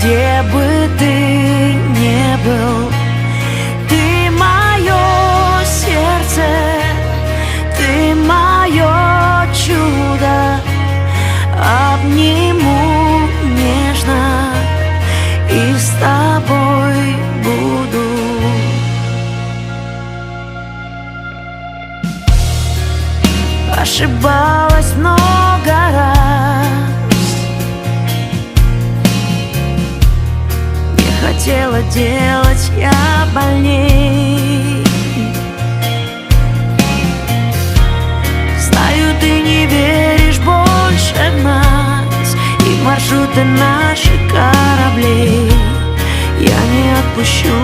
где бы ты ни был. Ты мое сердце, ты мое чудо. Обниму нежно и с тобой буду. Ошибалась много раз, не хотела делать я больней. Знаю, ты не веришь больше в нас и в маршруты наших кораблей. Я не отпущу